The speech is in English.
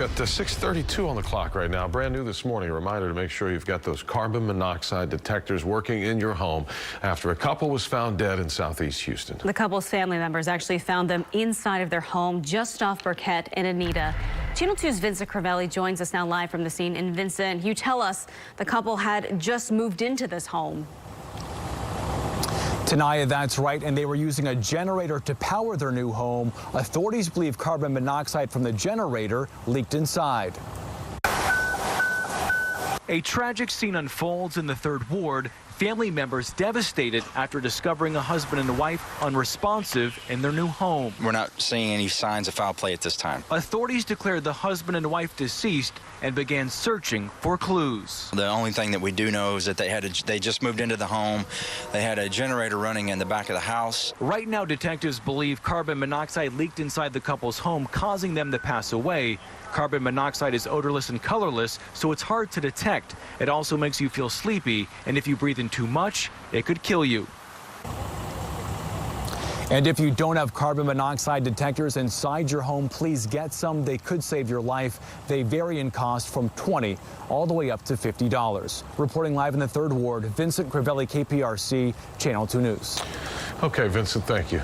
At 6:32 on the clock right now, brand new this morning. A reminder to make sure you've got those carbon monoxide detectors working in your home after a couple was found dead in southeast Houston. The couple's family members actually found them inside of their home just off Burkett and Anita. Channel 2's Vincent Crivelli joins us now live from the scene. And Vincent, you tell us the couple had just moved into this home. Tanaya, that's right, and they were using a generator to power their new home. Authorities believe carbon monoxide from the generator leaked inside. A tragic scene unfolds in the 3rd Ward. Family members devastated after discovering a husband and wife unresponsive in their new home. We're not seeing any signs of foul play at this time. Authorities declared the husband and wife deceased and began searching for clues. The only thing that we do know is that they just moved into the home. They had a generator running in the back of the house. Right now, detectives believe carbon monoxide leaked inside the couple's home, causing them to pass away. Carbon monoxide is odorless and colorless, so it's hard to detect. It also makes you feel sleepy, and if you breathe in too much, it could kill you. And if you don't have carbon monoxide detectors inside your home, please get some. They could save your life. They vary in cost from $20 all the way up to $50. Reporting live in the 3rd Ward, Vincent Crivelli, KPRC, Channel 2 News. Okay, Vincent, thank you.